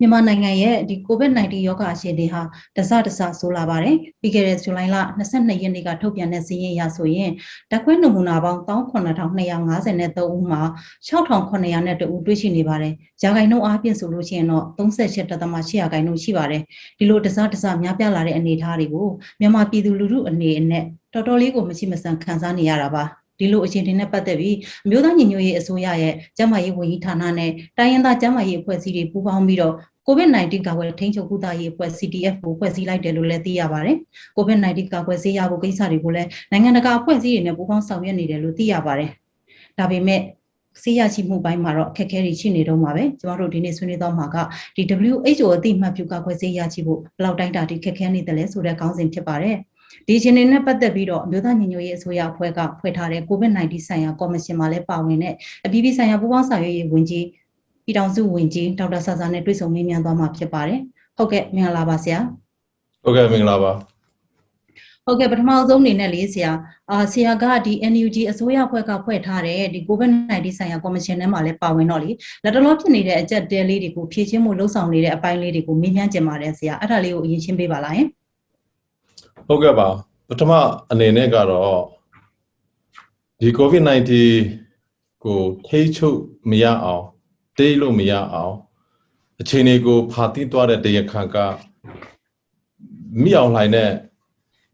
မြန်မာနိုင်ငံရဲ့ဒီ COVID-19 ရောဂါအခြေအနေဟာတစတစဆိုးလာပါတယ်။ပြီးခဲ့တဲ့ဇူလိုင်လ22ရက်နေ့ကထုတ်ပြန်တဲ့စာရင်းအရဆိုရင်ဓာတ်ခွဲနမူနာပေါင်း18253ဦးမှာ6900ဦးတွေ့ရှိနေပါတယ်။ရာခိုင်နှုန်းအားဖြင့်ဆိုလို့ရှိရင်တော့38.8ရာခိုင်နှုန်းရှိပါတယ်။ဒီလိုတစတစများပြားလာတဲ့အနေအထားတွေကိုမြန်မာပြည်သူလူထုအနေနဲ့တော်တော်လေးကိုမရှိမဆန်ခံစားနေရတာပါ။ဒီလိုအခြေအနေနဲ့ပတ်သက်ပြီးအမျိုးသားညီညွတ်ရေးအစိုးရရဲ့ကျန်းမာရေးဝန်ကြီးဌာနနဲ့တိုင်းရင်းသားကျန်းမာရေးအဖွဲ့အစည်းတွေပူးပေါင်းပြီးတော့ COVID-19 ကာကွယ်ထိန်းချုပ်ကုသရေးအဖွဲ့ CTF ကိုဖွဲ့စည်းလိုက်တယ်လို့လည်းသိရပါတယ်။ COVID-19 ကာကွယ်ဆေးရဖို့ကိစ္စတွေကိုလည်းနိုင်ငံတကာအဖွဲ့အစည်းတွေနဲ့ပူးပေါင်းဆောင်ရွက်နေတယ်လို့သိရပါတယ်။ဒါပေမဲ့ဆေးရရှိမှုပိုင်းမှာတော့အခက်အခဲတွေရှိနေတော့မှာပဲ။ကျွန်တော်တို့ဒီနေ့ဆွေးနွေးတော့မှာကဒီ WHO အသိမှတ်ပြုကာကွယ်ဆေးရရှိဖို့ဘယ်လောက်တိုင်းတာထိခက်ခဲနေတယ်လဲဆိုတဲ့ခေါင်းစဉ်ဖြစ်ပါတယ်။ဒီအခြေအနေနဲ့ပတ်သက်ပြီးတော့အမျိုးသားညီညွတ်ရေးအစိုးရအဖွဲ့ကဖွဲ့ထားတဲ့ COVID-19 ဆိုင်ရာကော်မရှင်မှာလည်းပါဝင်တဲ့အပြည်ပြည်ဆိုင်ရာပူးပေါင်းဆောင်ရွက်ရေးဝန်ကြီးပြည်ထောင်စုဝန်ကြီးဒေါက်တာဆာဆာနဲ့တွေ့ဆုံမေးမြန်းသွားမှာဖြစ်ပါတယ်။ဟုတ်ကဲ့မင်္ဂလာပါဆရာ။ဟုတ်ကဲ့မင်္ဂလာပါ။ဟုတ်ကဲ့ပထမဆုံးအနေနဲ့လေးဆရာကဒီ NUG အစိုးရအဖွဲ့ကဖွဲ့ထားတဲ့ဒီ COVID-19 ဆိုင်ရာကော်မရှင်ထဲမှာလည်းပါဝင်တော့လေလက်တလောဖြစ်နေတဲ့အကြက်တဲလေးတွေကိုဖြည့်ချင်းမှုလှုံ့ဆော်နေတဲ့အပိုင်းလေးတွေကိုမေးမြန်းကြပါတယ်ဆရာ။အဲ့ဒါလေးကိုအရင်ရှင်းပေးပါလားယင်။ဟုတ်ကဲ့ပါပထမအနေနဲ့ကတော့ဒီ COVID-19 ကိုထိချုပ်မရအောင်တေးလို့မရအောင်အခြေအနေကိုဖာတိသွားတဲ့တရားခံကမိအောင်လှိုင်တဲ့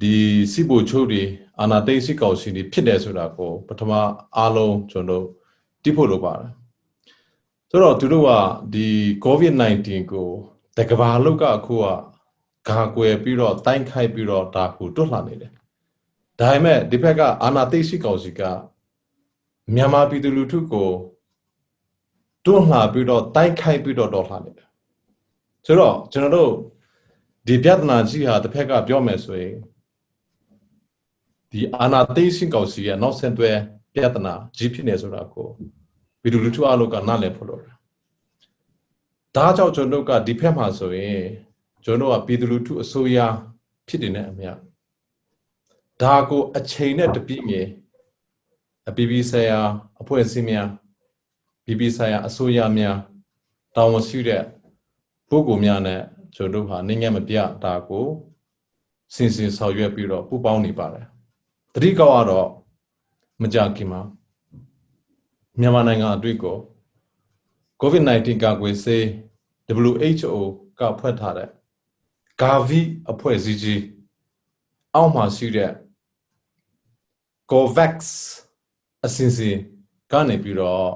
ဒီစီပိုချုပ်တွေအာနာသိစစ်ကောင်စီတွေဖြစ်တယ်ဆိုတာကိုပထမအားလုံးကျွန်တော်တိဖို့လိုပါတယ်ဆိုတော့သူတို့ကဒီ COVID-19 ကိုတကဘာလောက်ကအခုကဂါကွယ်ပြီးတော့တိုင်းခိုက်ပြီးတော့ဒါကိုတွတ်လှန်နေတယ်ဒါပေမဲ့ဒီဘက်ကအာနာသိစစ်ကောင်စီကမြန်မာပြည်သူလူထုကိုတွန်းလှန်ပြီးတော့တိုက်ခိုက်ပြီးတော့တော်လှန်နေတယ်ဆိုတော့ကျွန်တော်တို့ဒီပြဿနာကြီးဟာတစ်ဖက်ကပြောမယ်ဆိုရင်ဒီအာနာသိစင်ကောင်စီရဲ့နောက်ဆက်တွဲပြဿနာကြီးဖြစ်နေဆိုတာကိုပြည်သူလူထုအလုပ်ကနားလည်ဖို့လိုတယ်ဒါကြောင့်ကျွန်တော်တို့ကဒီဖက်မှာဆိုရင်ကျွန်တော်တို့ကပြည်သူလူထုအစိုးရဖြစ်နေတဲ့အမြတ်ဒါကိုအချိန်နဲ့တပြည့်ငယ်အပြည်ပြည်ဆိုင်ရာအဖွဲ့အစည်းများပြည်ပြည်ဆိုင်ရာအစိုးရများတာဝန်ရှိတဲ့ပုဂ္ဂိုလ်များနဲ့ကျွန်တော်တို့ဟာနိုင်ငံမပြတာကိုစင်စင်ဆောင်ရွက်ပြီးတော့ပူးပေါင်းနေပါတယ်တတိကောက်ကတော့မကြခင်မှာမြန်မာနိုင်ငံအတွေ့ကို COVID-19 ကာကွယ်ဆေး WHO ကဖွဲ့ထားတဲ့ Gavi အဖွဲ့အစည်းကြီးအောက်မှာရှိတဲ့ COVAX အစီအစဉ်ကနေပြီးတော့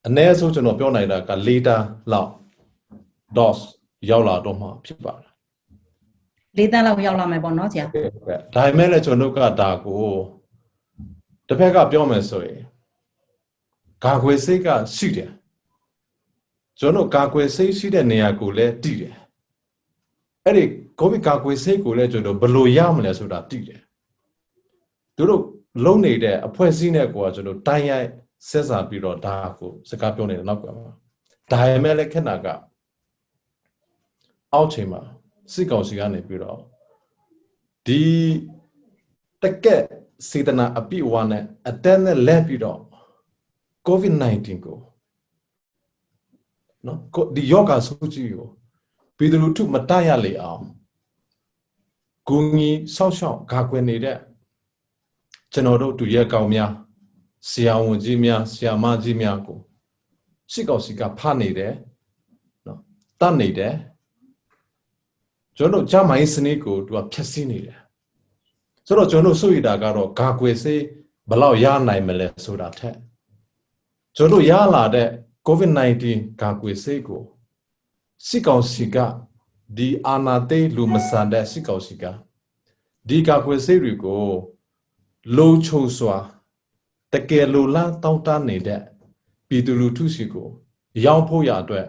အနည်းဆုံးကျွန်တော်ပြောနိုင်တာက4တန်းလောက် dose ရောက်လာတော့မှဖြစ်ပါတယ်4တန်းလောက်ရောက်လာမယ်ပေါ့နော်ဆရာဒါပေမဲ့လည်းကျွန်တော်တို့ကဒါကိုတစ်ဖက်ကပြောမယ်ဆိုရင်ကာကွယ်ဆေးကရှိတယ်ကျွန်တော်ကာကွယ်ဆေးရှိတဲ့နေရာကိုလည်းတည်တယ်အဲ့ဒီကိုဗစ်ကာကွယ်ဆေးကိုလည်းကျွန်တော်ဘယ်လိုရမလဲဆိုတာတည်တယ်သူတို့လုံးနေတဲ့အဖွဲ့အစည်းနဲ့ကိုကကျွန်တော်တိုင်းရိုက်ဆက်စားပြီးတော့ဒါကိုစကားပြောနေတဲ့နောက်ကမှာဒါပေမဲ့လည်းခဏကအောက်ချိန်မှာစစ်ကောင်စီကနေပြီးတော့ဒီတကက်စေတနာအပြည့်အဝနဲ့အတက်နဲ့လက်ပြီးတော့ COVID-19 ကိုနော်ဒီယောဂဆုကြီးကိုပြည်သူလူထုမတရလေအောင်ဂုဏ်ကြီးဆောက်ရှောက်ဂါကွယ်နေတဲ့ကျွန်တော်တို့တူရဲကောင်များဆရာဝန်ကြီးများဆရာမကြီးများကိုစစ်ကောင်စီကဖမ်းနေတယ်နော်တတ်နေတယ်ကျွန်တော်ဂျမိုင်းစနစ်ကိုသူကဖျက်ဆီးနေတယ်ဆိုတော့ကျွန်တော်ဆိုရတာကတော့ဂါကွယ်စေးဘယ်လောက်ရနိုင်မလဲဆိုတာထက်ကျွန်တော်ရလာတဲ့ COVID-19 ဂါကွယ်စေးကိုစစ်ကောင်စီကဒီအာဏာသိမ်းလူမဆန်တဲ့စစ်ကောင်စီကဒီဂါကွယ်စေးတွေကိုလုံခြုံစွာတကယ်လိုလားတောင်းတနေတဲ့ပြည်သူလူထုစီကိုရောက်ဖို့ရအတွက်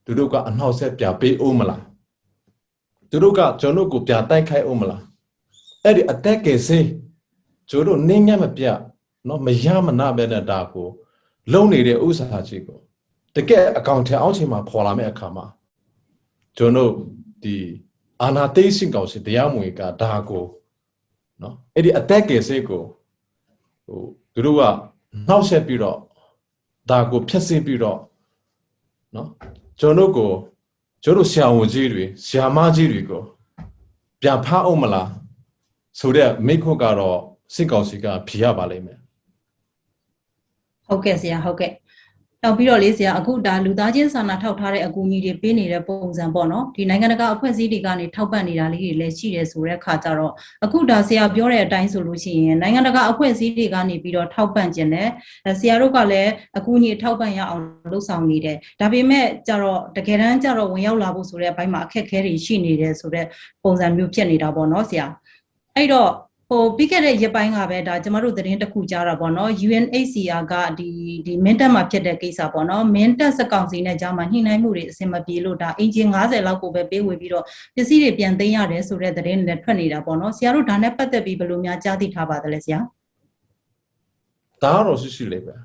သူတို့ကအနှောက်အယှက်ပြပေးအောင်မလားသူတို့ကကျွန်တော်ကိုပြတိုက်ခိုက်အောင်မလားအဲ့ဒီအတက်ကယ်စေးကျွန်တော်နင်းညံ့မပြနော်မရမနာပဲနဲ့ဒါကိုလုံနေတဲ့ဥစ္စာကြီးကိုတကယ်အကောင့်ထဲအောက်ချိန်မှာပေါ်လာမဲ့အခါမှာကျွန်တော်ဒီအာနာသိစင်ကောင်စီတရားမဝင်ကဒါကိုနော်အဲ့ဒီအတက်ကယ်စေးကိုသူတို့ကနှောက်ယှက်ပြီးတော့ဒါကိုဖျက်ဆီးပြီးတော့ နော်ကျွန်တော်တို့ဆရာဝန်ကြီးတွေဆရာမကြီးတွေကိုပြန်ဖမ်းအောင်မလားဆိုတဲ့မိခွန်းကတော့စစ်ကောင်စီကဖြေရပါလိမ့်မယ်ဟုတ်ကဲ့ဆရာဟုတ်ကဲ့နောက်ပြီးတော့လေဆရာအခုဒါလူသားချင်းစာနာထောက်ထားတဲ့အကူအညီတွေပေးနေတဲ့ပုံစံပေါ့နော်ဒီနိုင်ငံတကာအဖွဲ့အစည်းတွေကနေထောက်ပံ့နေတာလေးတွေလည်းရှိတယ်ဆိုတဲ့အခါကျတော့အခုဒါဆရာပြောတဲ့အတိုင်းဆိုလို့ရှိရင်နိုင်ငံတကာအဖွဲ့အစည်းတွေကနေပြီးတော့ထောက်ပံ့ခြင်းနဲ့ဆရာတို့ကလည်းအကူအညီထောက်ပံ့ရအောင်လုပ်ဆောင်နေတယ်ဒါပေမဲ့ကျတော့တကယ်တမ်းကျတော့ဝင်ရောက်လာဖို့ဆိုတဲ့အပိုင်းမှာအခက်အခဲတွေရှိနေတယ်ဆိုတဲ့ပုံစံမျိုးဖြစ်နေတာပေါ့နော်ဆရာအဲ့တော့ပြီးခဲ့တဲ့ရက်ပိုင်းကပဲဒါကျမတို့သတင်းတစ်ခုကြားတာပေါ့နော် UNHCR ကဒီမင်းတပ်မှာဖြစ်တဲ့ကိစ္စပေါ့နော်မင်းတပ်စကောင်စီနဲ့ကြားမှာညှိနှိုင်းမှုတွေအဆင်မပြေလို့ဒါအင်ဂျင်90လောက်ကိုပဲပေးဝေပြီးတော့ပစ္စည်းတွေပြန်သိမ်းရတယ်ဆိုတဲ့သတင်းတွေထွက်နေတာပေါ့နော်ဆရာတို့ဒါနဲ့ပတ်သက်ပြီးဘယ်လိုများကြားသိထားပါသလဲဆရာဒါတော့ရှိလေးပဲ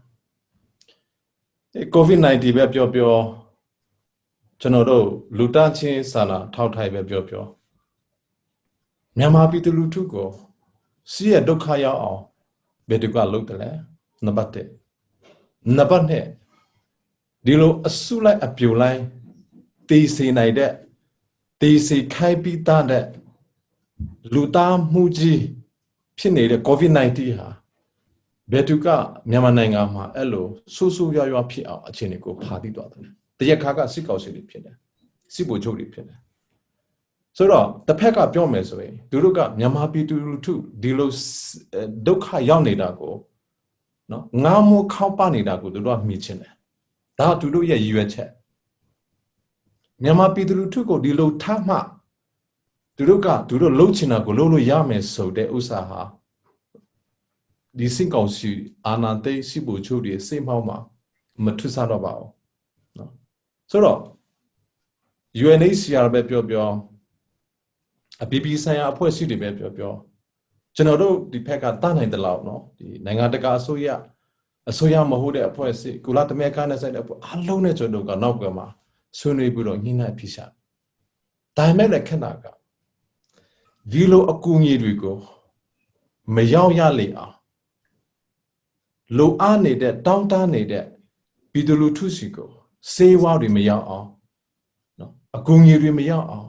COVID-19 ပဲပြောကျွန်တော်တို့လူသားချင်းစာနာထောက်ထားပဲပြောမြန်မာပြည်သူလူထုကိုစီးရဒုက္ခရောက်အောင်ဘယ်သူကလုပ်တယ်လဲနံပါတ်1နံပါတ်2ဒီလိုအစုလိုက်အပြုံလိုက်တေးစေနိုင်တဲ့တေးစေခိုင်းပြီးသားတဲ့လူသားမှုကြီးဖြစ်နေတဲ့ COVID-19 ဟာဘယ်သူကမြန်မာနိုင်ငံမှာအဲ့လိုဆူဆူရွရွဖြစ်အောင်အခြေအနေကိုဖာပြီးသွားတယ်တရားခါကစစ်ကောင်စီတွေဖြစ်တယ်စစ်ဗိုလ်ချုပ်တွေဖြစ်တယ်ဆိုတော့တစ်ဖက်ကပြောမယ်ဆိုရင်သူတို့ကမြန်မာပြည်သူလူထုဒီလိုဒုက္ခရောက်နေတာကိုနော်ငါမိုးခေါက်ပနေတာကိုသူတို့ကမြင်ချင်တယ်ဒါကသူတို့ရဲ့ရည်ရွယ်ချက်မြန်မာပြည်သူလူထုကိုဒီလိုထားမှသူတို့လှုပ်ချင်တာကိုလှုပ်လို့ရမယ်ဆိုတဲ့ဥစ္စာဟာဒီစစ်ကောင်စီအာဏာသိမ်းစစ်ဗိုလ်ချုပ်တွေစိတ်မောက်မှာမထွတ်ဆတော့ပါဘူးနော်ဆိုတော့ UNHCR ပဲပြောအပြည်ပြည်ဆိုင်ရာအဖွဲ့အစည်းတွေပဲပြောကျွန်တော်တို့ဒီဘက်ကတတ်နိုင်တဲ့လောက်နော်ဒီနိုင်ငံတကာအစိုးရမဟုတ်တဲ့အဖွဲ့အစည်းကုလသမဂ္ဂနဲ့ဆိုင်တဲ့အဖွဲ့အလုံးနဲ့ကျွန်တော်တို့ကနောက်ကမှာဆွေးနွေးပြီးတော့ညှိနှိုင်းဖြစ်ရှာဒါပေမဲ့လည်းခဏကဒီလိုအကူအညီတွေကိုမရောက်ရလေအောင်လိုအားနေတဲ့တောင်းတနေတဲ့ပြည်သူလူထုစီကိုစေဝါတွေမရောက်အောင်နော်အကူအညီတွေမရောက်အောင်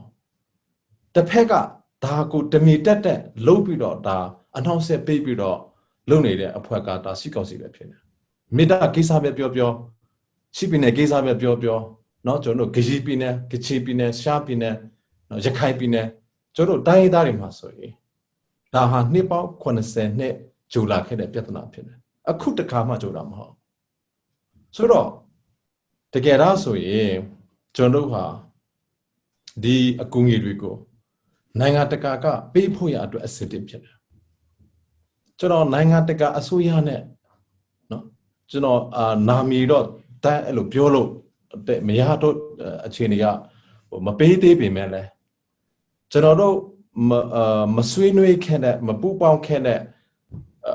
တစ်ဖက်ကဒါကိုတမီတက်လှုပ်ပြီးတော့ဒါအနှောင့်အယှက်ပေးပြီးတော့လုပ်နေတဲ့အဖွဲကဒါစစ်ကောင်စီပဲဖြစ်နေမေတ္တာကိစ္စပဲပြောရှိပင်တဲ့ကိစ္စပဲပြောเนาะကျွန်တော်တို့ဂကြီးပြည်နယ်ကချီပြည်နယ်ရှားပြည်နယ်ရခိုင်ပြည်နယ်ကျွန်တော်တို့တိုင်းဒေသတွေမှာဆိုရင်ဒါဟာနှစ်ပေါင်း80နှစ်ဂျူလာခဲ့တဲ့ပြဿနာဖြစ်တယ်အခုတခါမှဂျူလာမဟုတ်ဆိုတော့တကယ်တော့ဆိုရင်ကျွန်တော်တို့ဟာဒီအကူအညီတွေကိုနိုင်ငံတကာကပေးဖို့ရအတွက်အစစ်တင်ဖြစ်တယ်ကျွန်တော်နိုင်ငံတကာအစိုးရနဲ့เนาะကျွန်တော်နာမည်တော့တန်းအဲ့လိုပြောလို့မရတော့အခြေအနေကမပေးသေးပေမဲ့လည်းကျွန်တော်တို့မဆွေးနွေးခဲ့တဲ့မပူပေါင်းခဲ့တဲ့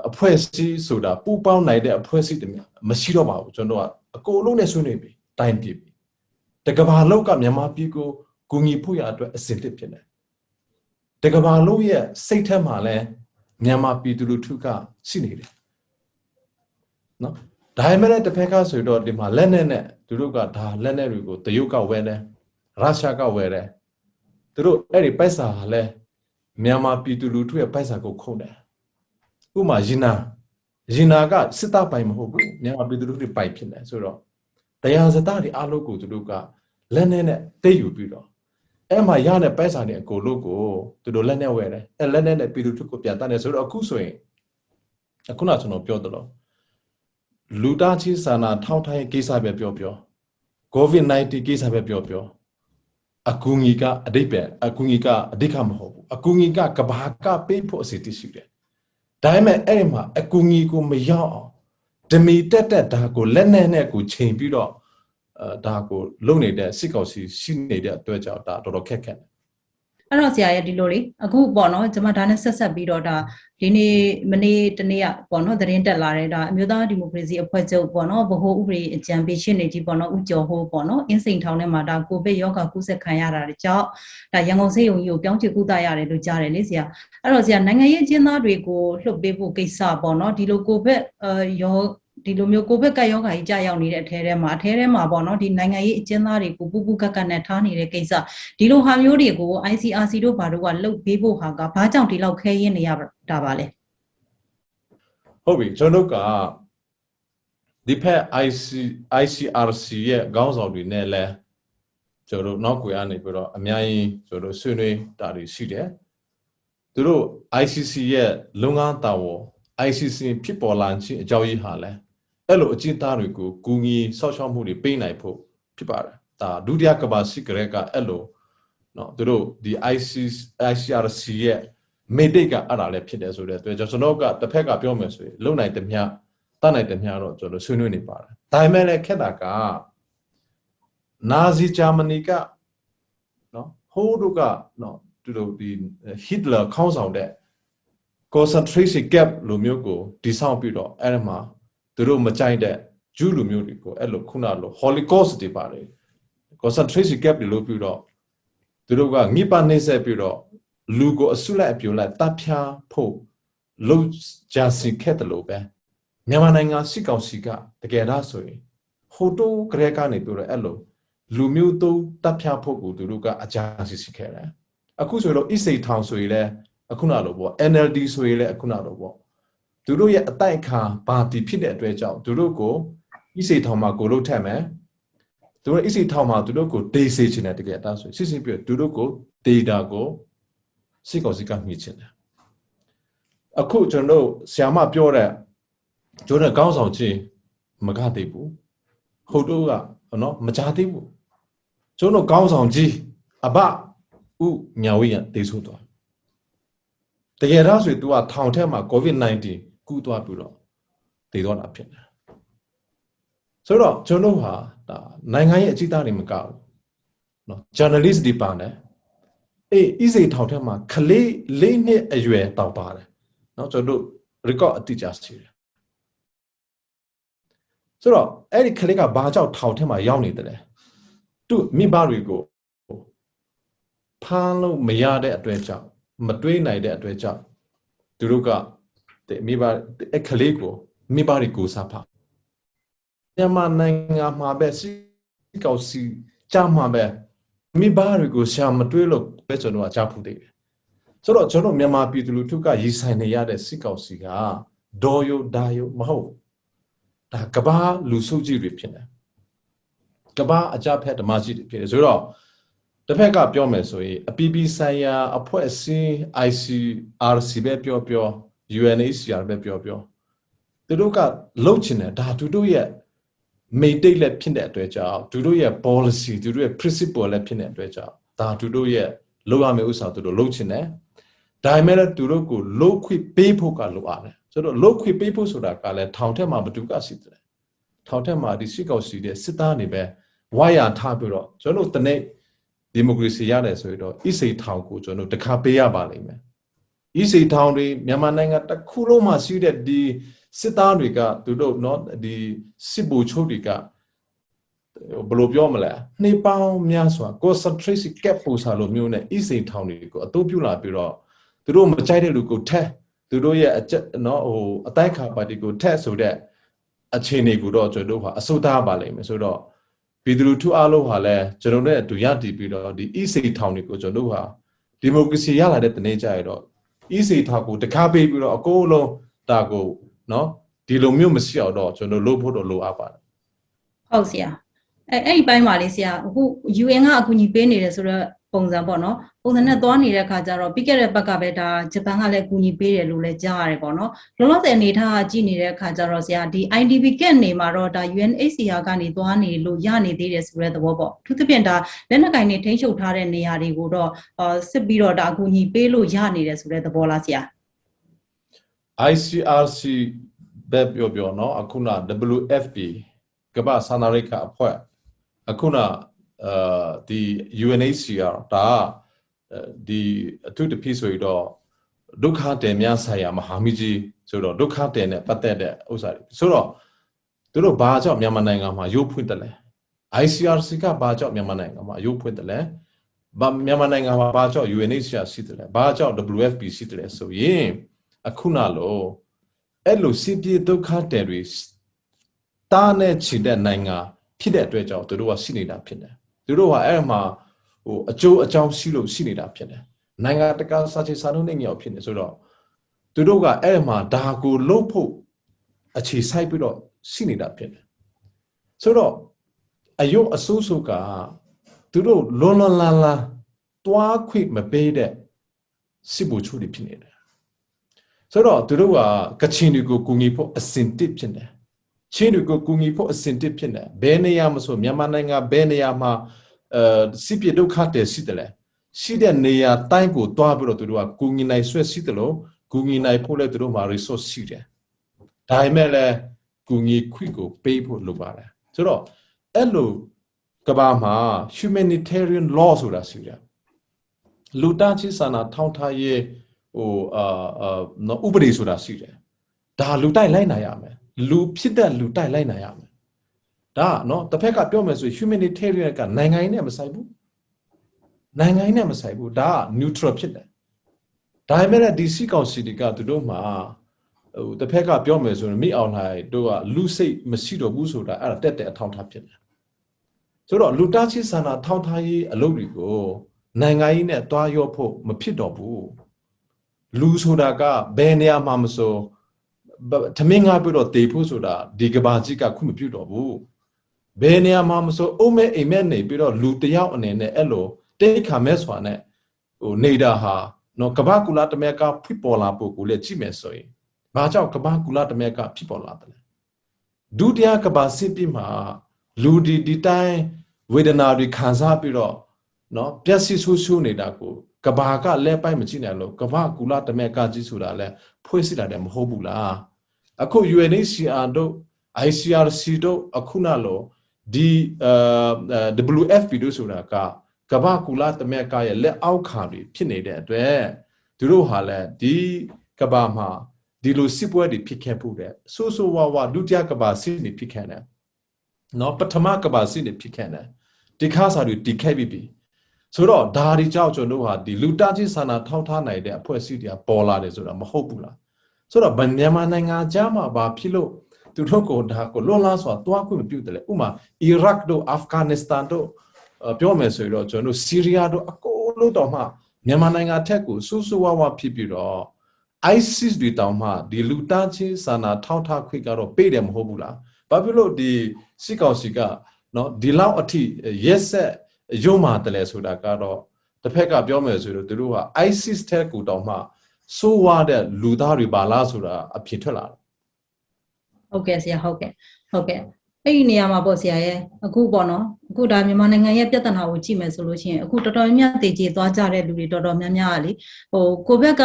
အဖွဲ့အစည်းဆိုတာပူပေါင်းနိုင်တဲ့အဖွဲ့အစည်းတွေမရှိတော့ပါဘူးကျွန်တော်ကအကုန်လုံးနဲ့ဆွေးနွေးပြီတိုင်ပြပြီတကဘာလောက်ကမြန်မာပြည်ကိုကူညီဖို့ရအတွက်အစစ်တင်ဖြစ်တယ်တကဘာလုံးရဲ့စိတ်ထက်မှာလဲမြန်မာပြည်သူလူထုကရှိနေတယ်နော်ဒါပေမဲ့တစ်ဖက်ကဆိုတော့ဒီမှာလက်နဲ့သူတို့ကဒါလက်နဲ့တွေကိုတရုတ်ကဝယ်တယ်ရုရှားကဝယ်တယ်သူတို့အဲ့ဒီပိုက်ဆာဟာလဲမြန်မာပြည်သူလူထုရဲ့ပိုက်ဆာကိုခုံတယ်ဥပမာရင်နာကစစ်တပ်ပိုင်မဟုတ်ဘူးမြန်မာပြည်သူလူထုပိုင်ဖြစ်တယ်ဆိုတော့တရားစသားတွေအားလုံးကိုသူတို့ကလက်နဲ့တိတ်ယူပြီးတော့အဲ့မှာရတဲ့ပိုက်ဆာတွေအကုန်လုံးကိုသူတို့လက်နဲ့ဝယ်တယ်အဲ့လက်နဲ့ပြည်သူထုကိုပြန်တတ်တယ်ဆိုတော့အခုဆိုရင်အခုနကျွန်တော်ပြောသလိုလူသားချင်းစာနာထောက်ထားရေးကိစ္စပဲပြောCOVID-19 ကိစ္စပဲပြောအကူအညီကအဓိပ္ပာယ်အကူအညီကအဓိကမဟုတ်ဘူးအကူအညီကကဘာကပေးဖို့အစီအစီရှိတယ်ဒါပေမဲ့အဲ့ဒီမှာအကူအညီကိုမရောက်အောင်ဓမီတက်ဒါကိုလက်နဲ့ကိုချိန်ပြီးတော့ဒါကိုလုံနေတဲ့စစ်ကောင်စီရှိနေတဲ့အတွက်ကြောင့်ဒါတော်တော်ခက်ခဲတယ်အဲ့တော့ဆရာရဲ့ဒီလိုလေအခုပေါ့နော်ကျွန်မဒါနဲ့ဆက်ပြီးတော့ဒါဒီနေ့မနေ့တနေ့ကပေါ့နော်သတင်းတက်လာတဲ့ဒါအမျိုးသားဒီမိုကရေစီအဖွဲ့ချုပ်ပေါ့နော်ဗဟိုဥပဒေအကြံပေးရှင်းနေကြီးပေါ့နော်ဦးကျော်ဟိုးပေါ့နော်အင်းစိန်ထောင်ထဲမှာဒါကိုဗစ်ရောဂါကူးစက်ခံရတာကြောင့်ဒါရန်ကုန်ဆေးရုံကြီးကိုပြောင်းချကုသရတယ်လို့ကြားတယ်လေဆရာအဲ့တော့ဆရာနိုင်ငံရေးအကျဉ်းသားတွေကိုလွှတ်ပေးဖို့ကိစ္စပေါ့နော်ဒီလိုကိုဗစ်ရော ဒီလိုမျိုးကိုဗစ်ကပ်ရောဂါကြီးကြာရောက်နေတဲ့အထဲထဲမှာပေါ့နော်ဒီနိုင်ငံရေးအကျဉ်းသားတွေကိုပူပူကက်ကက်နဲ့ထားနေတဲ့ကိစ္စဒီလိုဟာမျိုးတွေကို ICRC တို့ဘာတို့ကလှုပ်ပေးဖို့ဟာကဘာကြောင့်ဒီလောက်ခဲရင်းနေရတာပါလဲဟုတ်ပြီကျွန်တော်ကဒီဖက် ICRC ရဲ့ခေါင်းဆောင်တွေနဲ့လဲကျွန်တော်နောက်ကွယ်အနေပြီးတော့အများကြီးကျွန်တော်ဆွေးနွေးတာတွေရှိတယ်သူတို့ ICC ရဲ့လုံငန်းတာဝန် ICC ဖြစ်ပေါ်လာခြင်းအကြောင်းရင်းဟာလဲအဲ့လိုအကျဉ်းသားတွေကိုကူညီဆောက်ရှောက်မှုတွေပေးနိုင်ဖို့ဖြစ်ပါတယ်ဒါဒုတိယကမ္ဘာစစ်ကလေးကအဲ့လိုနော်သူတို့ဒီ ICRC ရဲ့မိတိတ်ကအဲ့ဒါလည်းဖြစ်တယ်ဆိုတဲ့အတွက်ကျွန်တော်ကတစ်ဖက်ကပြောမယ်ဆိုရင်လုံနိုင်တဲ့မြတ်တတ်နိုင်တဲ့မြတ်တော့ကျွန်တော်ဆွေးနွေးနေပါတယ်ဒါပေမဲ့လည်းခက်တာကနာဇီဂျာမနီကနော်ဟိုးတို့ကနော်သူတို့ဒီ Hitler ခေါင်းဆောင်တဲ့ concentration camp လိုမျိုးကိုတည်ဆောက်ပြီးတော့အဲ့ဒီမှာသူတို့မကြိုက်တဲ့ဂျူးလူမျိုးတွေကိုအဲ့လိုခုနလို Holocaust တွေပါတယ် concentration camp တွေလို့ပြီးတော့သူတို့ကငိပနှိမ့်ဆက်ပြီးတော့လူကိုအစုလိုက်အပြုံလိုက်တပ်ဖြားဖို့လုံကြစီခဲ့တယ်လို့ပဲမြန်မာနိုင်ငံစစ်ကောင်စီကတကယ်တော့ဆိုရင်ဟိုတိုးဂရက်ကနေပြောတော့အဲ့လိုလူမျိုးသုံးတပ်ဖြားဖို့ကိုသူတို့ကအကြံစီခဲ့တယ်အခုဆိုတော့အစ်စိတ်ထောင်ဆိုရင်လည်းအခုနလိုပေါ့ NLD ဆိုရင်လည်းအခုနလိုပေါ့သူတို့ရဲ့အတိုက်ခံပါတီဖြစ်တဲ့အတွက်ကြောင့်သူတို့ကိုအစ်စိတ်ထောင်မှာကိုလို့ထက်မယ်သူတို့အစ်စိတ်ထောင်မှာသူတို့ကိုဒေးစေချင်တယ်တကယ်တော့ဆိုစစ်စစ်ပြသူတို့ကိုဒေတာကိုစစ်ကောင်စီကမြှင့်ချင်တယ်အခုကျွန်တော်ဆရာမပြောတဲ့ကျွန်တော်ကောင်းဆောင်ချင်းမကသေးဘူးဟုတ်တော့ကနော်မကြသေးဘူးကျွန်တော်ကောင်းဆောင်ကြီးအဘဥညာဝိယတေးဆိုသွားတကယ်တော့ဆို तू ကထောင်ထဲမှာ COVID-19 ကူးသွားပြီးတော့တည်တော့တာဖြစ်တယ်ဆိုတော့ကျွန်တော်ဟာဒါနိုင်ငံရဲ့အကြီးသားတွေမကဘူးနော် journalist တွေပါတယ်အေးစိထောင်ထဲမှာခလေး၄နှစ်အရွယ်တောင်ပါတယ်နော်ကျွန်တော် record အတိအကျရှိတယ်ဆိုတော့အဲ့ဒီခလေးကဘာကြောင့်ထောင်ထဲမှာရောက်နေတယ်လဲသူမိဘတွေကိုဖမ်းလို့မရတဲ့အတွက်ကြောင့်မတွေးနိုင်တဲ့အတွက်ကြောင့်သူတို့ကမိဘအခလေးကိုမိဘတွေကိုစားဖာမြန်မာနိုင်ငံမှာပဲစစ်ကောင်စီကြားမှာပဲမိဘတွေကိုရှာမတွေးလို့ပဲကျွန်တော်ကကြားဖူးသေးတယ်ဆိုတော့ကျွန်တော်မြန်မာပြည်သူလူထုကရည်ဆိုင်နေရတဲ့စစ်ကောင်စီကဒေါ်ယိုဒါယိုမဟုတ်ဒါကဘာလူစုကြီးတွေဖြစ်တယ်ကဘာအကြဖက်ဓမ္မကြီးတွေဖြစ်တယ်ဆိုတော့တစ်ဖက်ကပြောမယ်ဆိုရင်အပီပီဆိုင်ရာအဖွဲ့အစည်း ICRC ပဲပြော UNHCR ပဲပြောသူတို့ကလှုပ်ချင်တယ်ဒါသူတို့ရဲ့မိတ်တိတ်လည်းဖြစ်တဲ့အတွက်ကြောင့်သူတို့ရဲ့ policy သူတို့ရဲ့ principle လည်းဖြစ်တဲ့အတွက်ကြောင့်ဒါသူတို့ရဲ့လှုပ်ရမယ့်ဥစ္စာသူတို့လှုပ်ချင်တယ်ဒါပေမဲ့သူတို့ကိုလှုပ်ခွင့်ပေးဖို့ကလိုရတယ်ဆိုတော့လှုပ်ခွင့်ပေးဖို့ဆိုတာကလည်းထောင်ထဲမှာဘယ်သူကရှိတယ်ထောင်ထဲမှာဒီစစ်ကောင်စီတဲ့စစ်သားတွေပဲဝါရထားပြီးတော့ကျွန်တော်တနေ့ဒီမိုကရေစီရတယ်ဆိုတော့အစ်စိထောင်ကိုကျွန်တော်တခါပေးရပါလိမ့်မယ်အစ်စိထောင်တွေမြန်မာနိုင်ငံတစ်ခုလုံးမှာရှိတဲ့ဒီစစ်သားတွေကသူတို့เนาะဒီစစ်ဘူချုပ်တွေကဘယ်လိုပြောမလဲနှိပောင်းများစွာ concentration camp ပို့စားလို့မျိုးနဲ့အစ်စိထောင်တွေကိုအသုံးပြုလာပြီးတော့သူတို့မကြိုက်တဲ့လူကိုထက်သူတို့ရဲ့เนาะဟိုအတိုက်ခါပါတီကိုထက်ဆိုတဲ့အခြေအနေကိုတော့ကျွန်တော်ဟာအစိုးသားပါလိမ့်မယ်ဆိုတော့ပြည်သူလူထုအားလုံးဟာလည်းကျွန်တော်နဲ့အတူရတည်ပြီးတော့ဒီ EC ထောင်တွေကိုကျွန်တော်ဟာဒီမိုကရေစီရလာတဲ့တနေ့ကျရတော့ EC ထောင်ကိုတကားပေးပြီးတော့အကုန်လုံးဒါကိုနော်ဒီလိုမျိုးမရှိအောင်တော့ကျွန်တော်လုပ်ဖို့တော့လိုအပ်ပါတယ်ဟုတ်ဆရာအဲ့ဒီပိုင်းမှာလေးဆရာအခု UN ကအကူအညီပေးနေတယ်ဆိုတော့ပုံစံပေါ့နော်ပုံစံနဲ့သွားနေတဲ့အခါကျတော့ပြီးခဲ့တဲ့ဘက်ကပဲဒါဂျပန်ကလည်းအကူအညီပေးတယ်လို့လည်းကြားရတယ်ပေါ့နော်လောလောဆယ်အနေထားကြည့်နေတဲ့အခါကျတော့ဆရာဒီ IDP camp နေမှာတော့ဒါ UNHCR ကနေသွားနေလို့ရနေသေးတယ်ဆိုတဲ့သဘောပေါ့သူသဖြင့်ဒါလက်နက်ကင်တွေထိန်းချုပ်ထားတဲ့နေရာတွေကိုတော့စစ်ပြီးတော့ဒါအကူအညီပေးလို့ရနေတယ်ဆိုတဲ့သဘောလားဆရာ ICRC ပဲပြောနော်အခုန WFP ကမ္ဘာစာနာရိက္ခအဖွဲ့အခုနဒီ UNHCR ဒါဒီအထူးတဖြစ်ဆိုရတော့ဒုက္ခတယ်များဆိုင်ရာမဟာမိကြီးဆိုတော့ဒုက္ခတယ်နဲ့ပတ်သက်တဲ့ဥစ္စာတွေဆိုတော့သူတို့ဘာကြောင့်မြန်မာနိုင်ငံမှာရုပ်ဖွင့်တယ်လဲ ICRC ကဘာကြောင့်မြန်မာနိုင်ငံမှာရုပ်ဖွင့်တယ်လဲမြန်မာနိုင်ငံမှာဘာကြောင့် UNHCR ရှိတယ်လဲဘာကြောင့် WFP ရှိတယ်လဲဆိုရင်အခုနလိုအဲ့လိုစစ်ပြေဒုက္ခတယ်တွေ တာနဲ့ချီတဲ့နိုင်ငံဖြစ်တဲ့အတွက်ကြောင့်သူတို့ကရှိနေတာဖြစ်တယ်သူတို့ကအဲ့မှာအကျိုးအကြောင်းရှိလို့ရှိနေတာဖြစ်တယ်နိုင်ငံတကာစာချုပ်စာချုပ်နဲ့ညှောက်ဖြစ်နေဆိုတော့သူတို့ကအဲ့မှာဒါကိုလုပ်ဖို့အခြေစိုက်ပြီးတော့ရှိနေတာဖြစ်တယ်ဆိုတော့အယုတ်အစိုးစုကသူတို့လွန်လွန်လန်းလန်းတွားခွင့်မပေးတဲ့စစ်ဗိုလ်ချုပ်တွေဖြစ်နေတယ်ဆိုတော့သူတို့ကကချင်တွေကိုကူညီဖို့အစင်တစ်ဖြစ်တယ်ချင်းတွေကိုကူညီဖို့အစင်တစ်ဖြစ်တယ်ဘယ်နေရာမှာဆိုမြန်မာနိုင်ငံဘယ်နေရာမှာစစ်ပြေဒုက္ခတဲ့ရှိတယ်လဲရှိတဲ့နေရာတိုင်းကိုတွားပြီးတော့သူတို့ကကူညီနိုင်ဆွဲရှိတယ်လို့ကူညီနိုင်ဖို့လည်းသူတို့မှာ resource ရှိတယ်ဒါပေမဲ့လည်းကူညီခွင့်ကိုပေးဖို့လိုပါတယ်ဆိုတော့အဲ့လိုကဘာမှာ humanitarian law ဆိုတာရှိတယ်လူသားချင်းစာနာထောက်ထားရေးဥပဒေဆိုတာရှိတယ်ဒါလူတိုက်လိုက်နိုင်ရမယ်လူဖြစ်တဲ့လူတိုက်လိုက်နိုင်ရမယ်ဒါနော်တစ်ဖက်ကပြောမယ်ဆို humanitarian ကနိုင်ငံရေးနဲ့မဆိုင်ဘူးနိုင်ငံရေးနဲ့မဆိုင်ဘူးဒါက neutral ဖြစ်တယ်ဒါပေမဲ့ဒီစီကောင်စီကသူတို့မှာတစ်ဖက်ကပြောမယ်ဆိုရင်မိအောင်လိုက်တို့ကလူစိတ်မရှိတော့ဘူးဆိုတာအဲ့ဒါတက်တဲ့အထောက်ထားဖြစ်တယ်ဆိုတော့လူသားချင်းစာနာထောက်ထားရေးအလုပ်တွေကိုနိုင်ငံရေးနဲ့တွားရောဖို့မဖြစ်တော့ဘူးလူဆိုတာကဘယ်နေရာမှာမဆိုသမင်းငါပြီးတော့တေဖို့ဆိုတာဒီကဘာကြီးကခွင့်မပြုတော့ဘူးဘယ်နေရာမှာမဆိုအုံးမဲ့အိမ်မဲ့နေပြီးတော့လူတယောက်အနေနဲ့အဲ့လိုတိတ်ခါမဲ့စွာနဲ့နေတာဟာနော်ကဘာကူလာတမဲကဖြစ်ပေါ်လာဖို့ကိုလည်းကြည့်မယ်ဆိုရင်ဘာကြောင့်ကဘာကူလာတမဲကဖြစ်ပေါ်လာတယ်လဲဒုတိယကဘာစစ်ပြီးမှာလူဒီတိုင်းဝေဒနာတွေခံစားပြီးတော့နော်ပျက်စီးဆိုးဆိုးနေတာကိုကဘာကလဲပိုက်မကြည့်နိုင်လို့ကဘာကူလာတမဲကကြီးဆိုတာလဲဖွေးစစ်တာတယ်မဟုတ်ဘူးလားအခု UNHCR တို့ ICRC တို့အခုနလို့ဒီ WFP တို့ဆိုတာကဘာကူလာတမဲကရဲ့လက်အောက်ခံတွေဖြစ်နေတဲ့အတွက်သူတို့ဟာလဲဒီကဘာမှာဒီလိုစစ်ပွဲတွေဖြစ်ခဲ့ဖို့တဲ့ဆိုးဆိုးဝါဝါဒုတိယကဘာစစ်တွေဖြစ်ခဲ့တယ်နော်ပထမကဘာစစ်တွေဖြစ်ခဲ့တယ်ဒီခါစာတွေတည်ခဲ့ပြီဆိုတော့ဒါဒီကြောင့်ကျွန်တော်တို့ဟာဒီလူသားချင်းစာနာထောက်ထားနိုင်တဲ့အဖွဲ့အစည်းတွေကပေါ်လာတယ်ဆိုတာမဟုတ်ဘူးလားဆိုတော့မြန်မာနိုင်ငံကြားမှာဘာဖြစ်လို့သူတို့ကိုဒါကိုလွန်လားဆိုတာတွားခွင့်မပြုတယ်လေဥမာအီရတ်တို့အာဖဂန်နစ္စတန်တို့ပြောမယ်ဆိုတော့ကျွန်တော်တို့ဆီးရီးယားတို့အကုန်လုံးတော့မှမြန်မာနိုင်ငံထက်ကိုဆူဆူဝါဝါဖြစ်ပြီးတော့ ISIS တွေတောင်မှဒီလူသားချင်းစာနာထောက်ထားခွင့်ကတော့ပေးတယ်မဟုတ်ဘူးလားဘာဖြစ်လို့ဒီစစ်ကောင်စီကနော်ဒီလောက်အထိရက်ဆက်ရုံမာတယ်လဲဆိုတာကတော့တစ်ဖက်ကပြောမယ်ဆိုတော့သူတို့က ISIS တဲ့ကိုတောင်မှဆိုးဝါးတဲ့လူသားတွေပါလားဆိုတာအဖြစ်ထွက်လာတယ်ဟုတ်ကဲ့ဆရာဟုတ်ကဲ့အဲ့ဒီနေရာမှာပေါ့ဆရာရဲ့အခုပေါ့နော်အခုဒါမြန်မာနိုင်ငံရဲ့ပြဿနာကိုကြည့်မယ်ဆိုလို့ရှိရင်အခုတော်တော်များများတည်ကြည်သွားကြတဲ့လူတွေတော်တော်များများကလေကိုဘက်က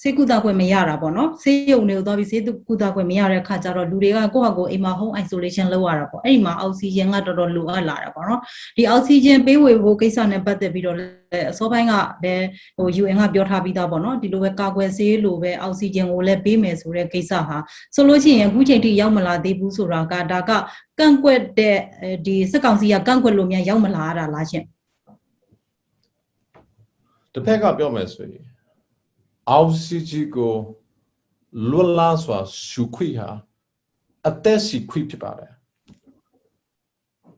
ဆေးကုသခွင့်မရတာပေါ့နော်ဆေးရုံတွေကိုသွားပြီးဆေးကုသခွင့်မရတဲ့အခါကျတော့လူတွေကကိုယ့်ဟာကိုယ်အိမ်မှာ home isolation လုပ်ရတာပေါ့အဲ့ဒီမှာအောက်ဆီဂျင်ကတော်တော်လိုအပ်လာတာပေါ့နော်ဒီအောက်ဆီဂျင်ပေးဝေဖို့ကိစ္စနဲ့ပတ်သက်ပြီးတော့အစောပိုင်းကလည်းUN ကပြောထားပြီးသားပေါ့နော်ဒီလိုပဲကာကွယ်ဆေးလိုပဲအောက်ဆီဂျင်ကိုလည်းပေးမယ်ဆိုတဲ့ကိစ္စဟာဆိုလို့ရှိရင်အခုချိန်ထိရောက်မလာသေးဘူးဆိုတာကဒါကကန့်ကွက်တဲ့ဒီစစ်ကောင်စီကကန့်ကွက်လို့များရောက်မလာရတာလားရှင်တစ်ဖက်ကပြောမယ်ဆိုရင်အောက်ဆီဂျင်ကိုလွတ်လာစွာရှုခွေဟာအသက်ရှိခွေဖြစ်ပါတယ်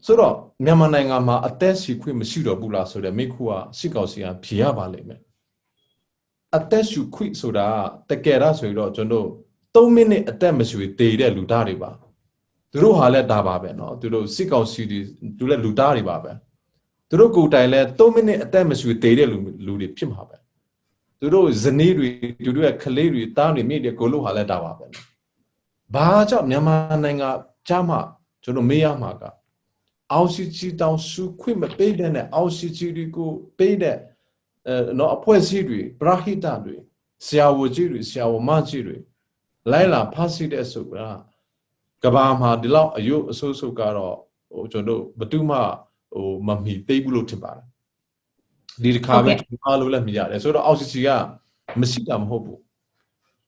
ဆိုတော့မြန်မာနိုင်ငံမှာအသက်ရှိခွေမရှိတော့ဘူးလားဆိုတဲ့မိခုကစစ်ကောင်စီကဖြေရပါလိမ့်မယ်အသက်ရှုခွေဆိုတာတကယ်တော့ဆိုတော့ကျွန်တော်3မိနစ်အသက်မရှုတည်တဲ့လူသားတွေပါသူတို့ဟာလည်းဒါပါပဲเนาะသူတို့စစ်ကောင်စီတွေသူလည်းလူသားတွေပါပဲသူတို့ကိုယ်တိုင်လည်း3မိနစ်အသက်မရှုတည်တဲ့လူတွေဖြစ်မှာပဲသူတို့ဇနီးတွေသူတို့ရဲ့ကလေးတွေတားတွေမိတွေကိုလို့ဟာလဲတာပါပဲဘာကြောင့်မြန်မာနိုင်ငံကြားမှာကျွန်တော်မေးရမှာကအောက်ဆီဂျင်တောင်စုခွင့်မပေးတဲ့နဲ့အောက်ဆီဂျင်တွေကိုပေးတဲ့နော်အဖွဲ့အစည်းတွေပရဟိတတွေဆရာဝန်ကြီးတွေဆရာဝန်မကြီးတွေလိုက်လာဖတ်စီတဲ့ဆိုတာကဘာမှာဒီလောက်အယုအဆိုးဆိုးကတော့ကျွန်တော်ဘယ်သူမှမမီသိဘူးလို့ထင်ပါတယ်ဒီတစ်ခါပဲအားလို့လည်းမရတယ်ဆိုတော့အောက်ဆီဂျင်ကမရှိတာမဟုတ်ဘူး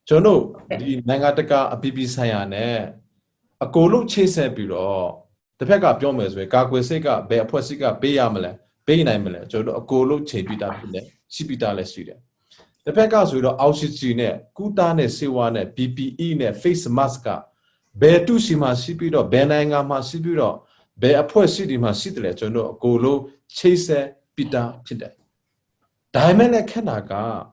ကျွန်တော်ဒီနိုင်ငံတကာအပြည်ပြည်ဆိုင်ရာနဲ့အကုန်လုံးချိတ်ဆက်ပြီးတော့တစ်ဖက်ကပြောမယ်ဆိုရင်ကာကွယ်စိတ်ကဘယ်အဖွဲ့အစည်းကပေးရမလဲပေးနိုင်မလဲကျွန်တော်အကုန်လုံးချိန်ပြီးသားဖြစ်နေရှိပြီးသားလည်းရှိတယ်တစ်ဖက်ကဆိုတော့အောက်ဆီဂျင်နဲ့ကုသနဲ့ဆေးဝါးနဲ့ PPE နဲ့ face mask က bè tu si ma si pido bè nga ma si pido bè a poi si di ma si delle giorno golo chase pita pide dai me le khanaka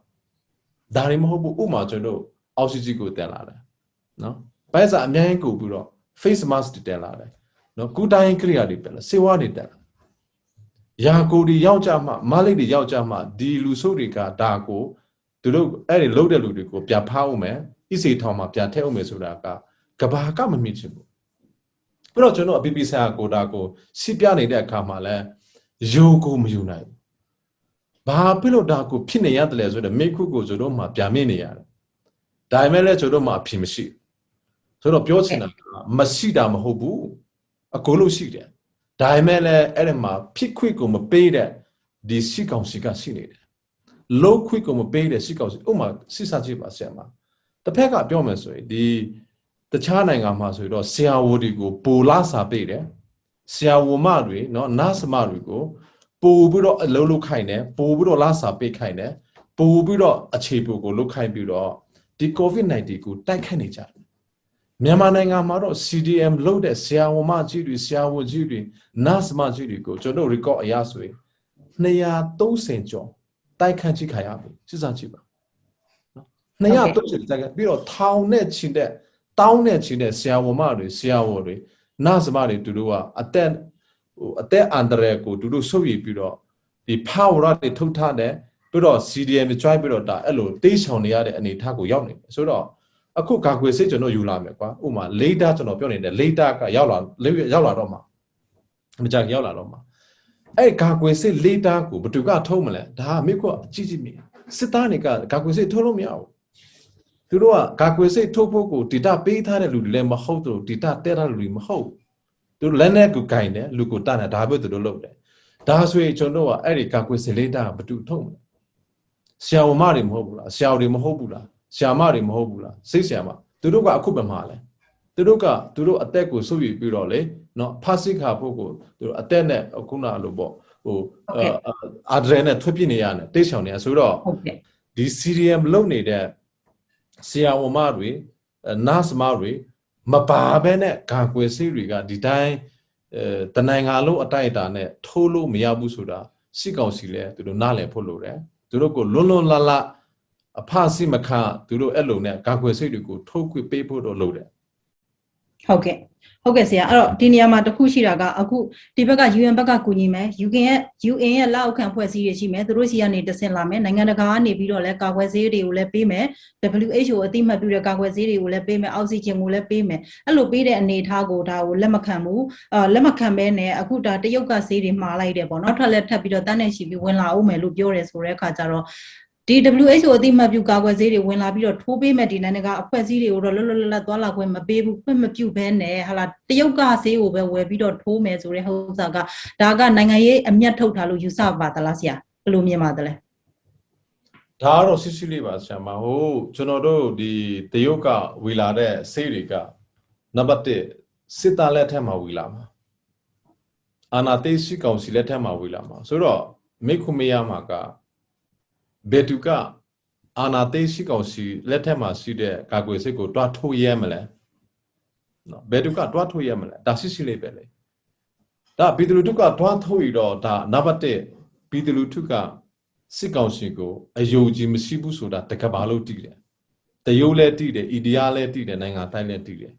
dari mo bu uma giorno oxygen ko tel la no ba sa a myan ko bu do face mask tel la no ku dai kriya di pe la sewa ni tel ya ko di yaw ja ma ma lai di yaw ja ma di lu so ri ka da ko tu lo ai lo de lu ko pya pha u me isi thong ma pya the u me so da ka ကဘာကမမြင်ချင်ဘူးပြီးတော့ကျွန်တော်အပီပီဆာကိုတာကိုစီးပြနေတဲ့အခါမှာလဲယုံကိုမယူနိုင်ဘာဖြစ်လို့ဒါကိုဖြစ်နေရတယ်လဲဆိုတော့မိခုကိုကျွန်တော်မှပြမြင်နေရတယ်ဒါပေမဲ့လဲကျွန်တော်မှအဖြစ်မရှိဆိုတော့ပြောချင်တာမရှိတာမဟုတ်ဘူးအကုန်လုံးရှိတယ်ဒါပေမဲ့လဲအဲ့ဒီမှာဖြစ်ခွင့်ကိုမပေးတဲ့ဒီစီကောင်စီကရှိနေတယ်လုံးခွင့်ကိုမပေးတဲ့စီကောင်စီဥမာစစ်စားကြည့်ပါဆရာမတစ်ဖက်ကပြောမယ်ဆိုရင်ဒီ တခြားနိုင်ငံမှာဆိုတော့ဆရာဝန်တွေကိုပိုလာစာပေးတယ်ဆရာဝန်မတွေเนาะနတ်စမတွေကိုပို့ပြီးတော့အလုံးလုံးခိုင်းတယ်ပို့ပြီးတော့လာစာပေးခိုင်းတယ်ပို့ပြီးတော့အခြေပို့ကိုလုတ်ခိုင်းပြီးတော့ဒီ COVID-19 ကိုတိုက်ခိုက်နေကြတယ်မြန်မာနိုင်ငံမှာတော့ CDM လုပ်တဲ့ဆရာဝန်မကြီးတွေဆရာဝန်ကြီးတွေနတ်စမကြီးတွေကိုကျွန်တော် record အရဆိုရင်230ကျော်တိုက်ခိုက်ကြည့်ခိုင်းရပြီစစ်စားကြည့်ပါเนาะ230တိုက်ခိုက်ပြီးတော့ထောင်နဲ့ချင်တဲ့ တောင်းတဲ့ချင်းတဲ့ဆရာဝန်မတွေဆရာဝန်တွေနတ်စမတွေသူတို့ကအသက်အန္တရာယ်ကိုသူတို့ဆုပ်ရည်ပြီးတော့ဒီ power တွေထုတ်ထားတယ်ပြီးတော့ CDM တွေ join ပြီးတော့ဒါအဲ့လိုတိတ်ဆောင်နေရတဲ့အနေအထားကိုရောက်နေတယ်ဆိုတော့အခုကာကွယ်ဆေးကျွန်တော်ယူလာမယ်ကွာဥပမာ later ကျွန်တော်ပြောနေတဲ့ later ကရောက်လာတော့မှာမကြရောက်လာတော့မှာအဲ့ကာကွယ်ဆေး later ကိုဘယ်သူကထုတ်မလဲဒါကမိခွအကြည့်ကြည့်မြင်စစ်သားတွေကကာကွယ်ဆေးထုတ်လို့မရဘူး သူတို့ကကာကွယ်ဆေးထုတ်ဖို့ကိုဒေတာပေးထားတဲ့လူတွေလည်းမဟုတ်သူဒေတာတဲထားတဲ့လူတွေမဟုတ်သူတို့လည်းနဲ့ကိုဂိုင်တယ်လူကိုတတ်တယ်ဒါပဲသူတို့လုပ်တယ်ဒါဆိုရင်ကျွန်တော်ကအဲ့ဒီကာကွယ်ဆေးလေးတာဘယ်သူထုတ်မလဲဆရာဝန်မတွေမဟုတ်ဘူးလားဆရာတွေမဟုတ်ဘူးလားဆရာမတွေမဟုတ်ဘူးလားစိတ်ဆရာမသူတို့ကအခုပဲမှာလဲသူတို့အသက်ကိုဆုပ်ယူပြီးတော့လေနော်ဖာစစ်ခါဖို့ကိုသူတို့အသက်နဲ့ခုနလိုပေါ့ဟိုအာဒရယ်နဲ့ထွက်ပြနေရတယ်တိတ်ဆောင်နေရဆိုတော့ဒီ CDM လုံနေတဲ့ ဆရာဝန်မတွေနတ်စမတွေမပါဘဲနဲ့ဂါကွယ်ဆေးတွေကဒီတိုင်းတနိုင်ငံလုံးအတိုက်အတာနဲ့ထိုးလို့မရဘူးဆိုတာစစ်ကောင်စီလဲသူတို့နားလည်ဖို့လိုတယ်သူတို့ကိုလွန်လွန်လလအဖအစီမခသူတို့အဲ့လိုနဲ့ဂါကွယ်ဆေးတွေကိုထိုးခွင့်ပေးဖို့တော့လိုတယ်ဟုတ်ကဲ့ ဟုတ်ကဲ့ဆရာအဲ့တော့ဒီနေရာမှာတစ်ခုရှိတာကအခုဒီဘက်က UN ဘက်ကကူညီမယ် UN ရဲ့လက်အောက်ခံဖွဲ့စည်းရရှိမယ်သူတို့စီကနေတဆင့်လာမယ်နိုင်ငံတကာကနေပြီးတော့လဲကာကွယ်ဆေးတွေကိုလည်းပေးမယ် WHO အသိမှတ်ပြုတဲ့ကာကွယ်ဆေးတွေကိုလည်းပေးမယ်အောက်ဆီဂျင်ကိုလည်းပေးမယ်အဲ့လိုပေးတဲ့အနေအထားကိုဒါကိုလက်မခံဘူးလက်မခံဘဲနဲ့အခုဒါတရုတ်ကဆေးတွေမှာလိုက်တယ်ပေါ့နော်ထပ်လက်ထပ်ပြီးတော့တန်းနေရှိပြီးဝင်လာအောင်မယ်လို့ပြောတယ်ဆိုတဲ့အခါကျတော့ ဒီ WHO အသိမှတ်ပြုကာကွယ်ဆေးတွေဝင်လာပြီးတော့ထိုးပေးမဲ့ဒီနိုင်ငံကအဖွဲ့အစည်းတွေကိုတော့လွတ်လွတ်လပ်လပ်သွားလာခွင့်မပေးဘူးခွင့်မပြုဘဲနဲ့ဟာလာတရုတ်ကဆေးကိုပဲဝယ်ပြီးတော့ထိုးမယ်ဆိုတဲ့ဟုတ်စားကဒါကနိုင်ငံရေးအမျက်ထုတ်ထားလို့ယူဆပါသလားဆရာဘယ်လိုမြင်ပါသလဲဒါကတော့စစ်စစ်လေးပါဆရာမဟုတ်ကျွန်တော်တို့ဒီတရုတ်ကဝေလာတဲ့ဆေးတွေကနံပါတ်1စစ်သားလက်ထက်မှာဝေလာမှာအာနာသိရှိကောင်စီလက်ထက်မှာဝေလာမှာဆိုတော့မိခုမရမှာကဘယ်သူကအာနာသိရှိကောင်စီလက်ထက်မှာရှိတဲ့ကာကွယ်ဆေးကိုတွားထုတ်ရဲမလဲနော်ဘယ်သူကတွားထုတ်ရဲမလဲဒါစစ်စစ်လေးပဲလေဒါပြည်သူလူထုကတွားထုတ်ရတော့ဒါနံပါတ်1ပြည်သူလူထုကစစ်ကောင်စီကိုအယုံကြည်မရှိဘူးဆိုတာတကဘာလို့တည်တယ်တရုတ်လည်းတည်တယ်အိန္ဒိယလည်းတည်တယ်နိုင်ငံတိုင်းလည်းတည်တယ်